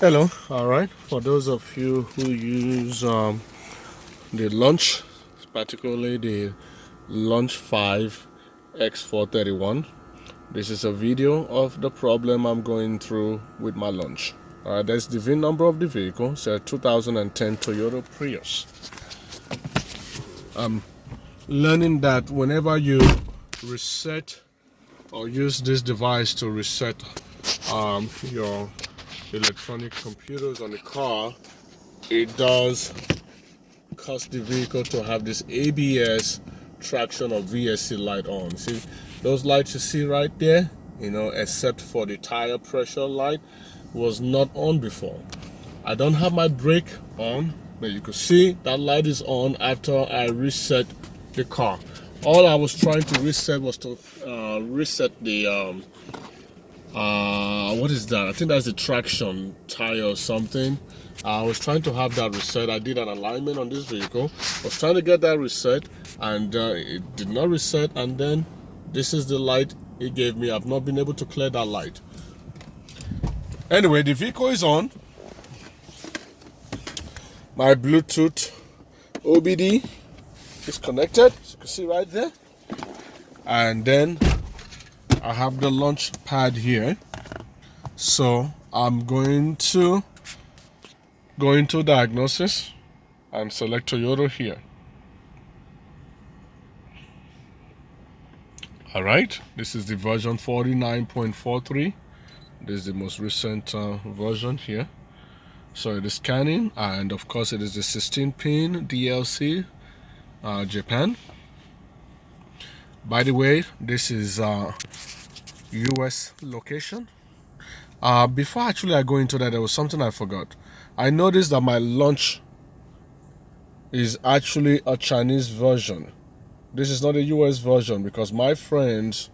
Hello. All right, for those of you who use the launch, particularly the launch 5 X431, this is a video of the problem I'm going through with my launch. That's the VIN number of the vehicle. It's a 2010 Toyota Prius. Learning that whenever you reset or use this device to reset your electronic computers on the car, it does cause the vehicle to have this ABS traction or VSC light on. See those lights you see right there, except for the tire pressure light, was not on before. I don't have my brake on, but you can see that light is on after I reset the car. All I was trying to reset was to reset the what is that? I think that's the traction tire or something. I was trying to have that reset. I did an alignment on this vehicle. I was trying to get that reset, and it did not reset. And then this is the light it gave me. I've not been able to clear that light. Anyway, the vehicle is on. My Bluetooth OBD is connected, as you can see right there. And then I have the launch pad here. So I'm going to go into diagnosis and select Toyota here. All right, this is the version 49.43. This is the most recent version here. So it is scanning, and of course it is the 16-pin DLC Japan. By the way, this is US location. Before actually I go into that, there was something I forgot. I noticed that my launch is actually a Chinese version. This is not a US version because my friend's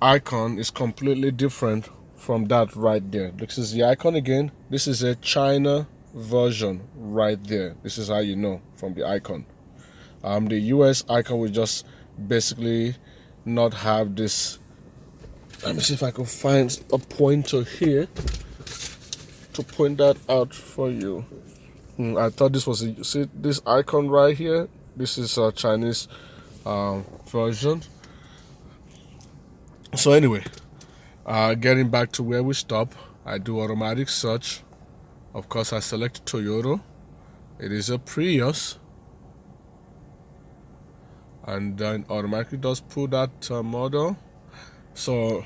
icon is completely different from that right there. This is the icon again. This is a China version right there. This is how you know from the icon. The US icon will just basically not have this. Let me see if I can find a pointer here to point that out for you. I thought this was you see this icon right here. This is a Chinese version. So anyway, getting back to where we stop, I do automatic search. Of course, I select Toyota. It is a Prius, and then automatically does pull that model. So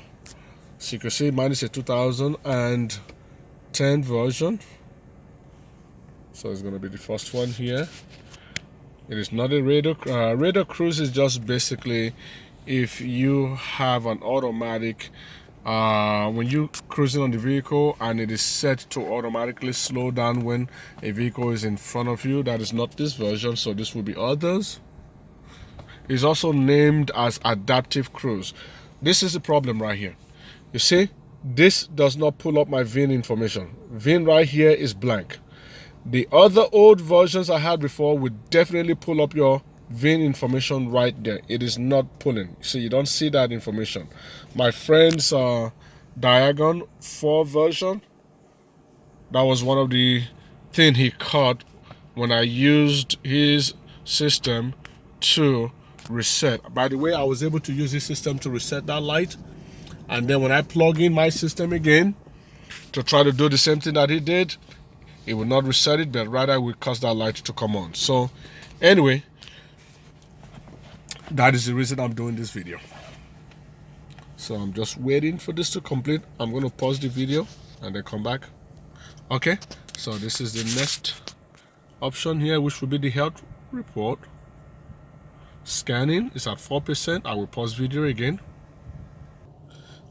you can see mine is a 2010 version. So it's going to be the first one here. It is not a radar. Radar cruise is just basically if you have an automatic, when you cruising on the vehicle and it is set to automatically slow down when a vehicle is in front of you. That is not this version, so this will be others. It's also named as adaptive cruise. This is the problem right here. You see, this does not pull up my VIN information. VIN right here is blank. The other old versions I had before would definitely pull up your VIN information right there. It is not pulling. So you don't see that information. My friend's Diag 4 version, that was one of the things he caught when I used his system to reset. By the way, I was able to use his system to reset that light. And then when I plug in my system again to try to do the same thing that he did, it will not reset it, but rather will cause that light to come on. So anyway, that is the reason I'm doing this video. So I'm just waiting for this to complete. I'm going to pause the video and then come back. Okay, so this is the next option here, which will be the health report. Scanning is at 4%. I will pause video again.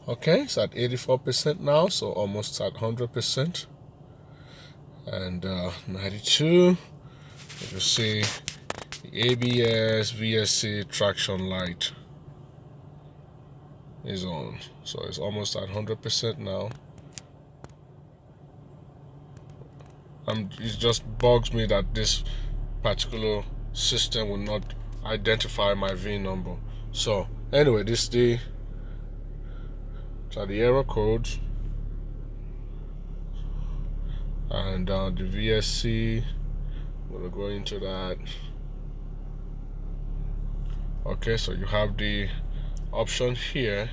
Okay, it's at 84% now, so almost at 100%. And 92, you can see the ABS VSC traction light is on, so it's almost at 100% now. It just bugs me that this particular system will not identify my VIN number. So anyway, this is the error code. And the VSC, I'm gonna go into that. Okay, so you have the option here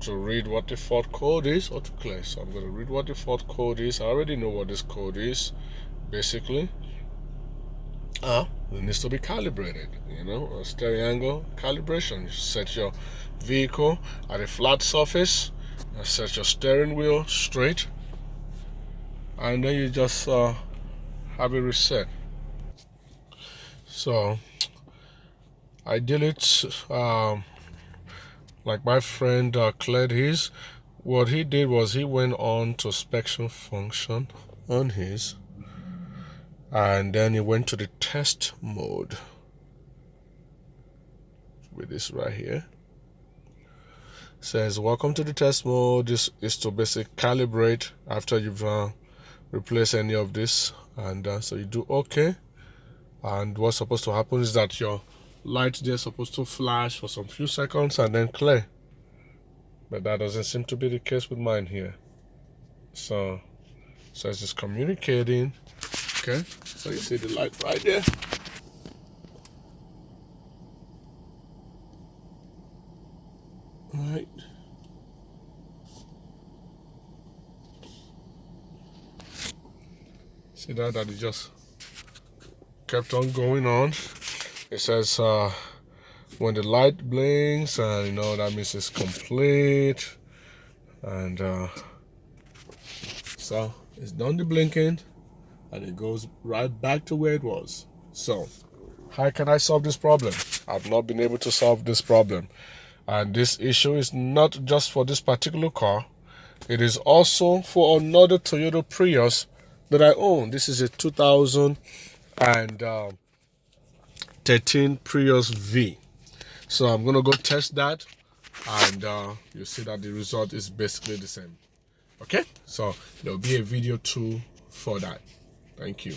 to read what the fault code is or to clear. So I'm going to read what the fault code is. I already know what this code is, basically. It needs to be calibrated, you know, a steering angle calibration. You set your vehicle at a flat surface, and set your steering wheel straight, and then you just have it reset. So I did it like my friend cleared his. What he did was he went on to inspection function on his, and then he went to the test mode with this right here. It says welcome to the test mode. This is to basically calibrate after you've replaced any of this, and so you do okay. And what's supposed to happen is that your light there is supposed to flash for some few seconds and then clear, but that doesn't seem to be the case with mine here. So says it's communicating. Okay, so you see the light right there. All right. See that it just kept on going on. It says when the light blinks, you know, that means it's complete. And so it's done the blinking, and it goes right back to where it was. So how can I solve this problem? I've not been able to solve this problem. And this issue is not just for this particular car. It is also for another Toyota Prius that I own. This is a 2013 Prius V. So I'm going to go test that, and you'll see that the result is basically the same. Okay? So there'll be a video too for that. Thank you.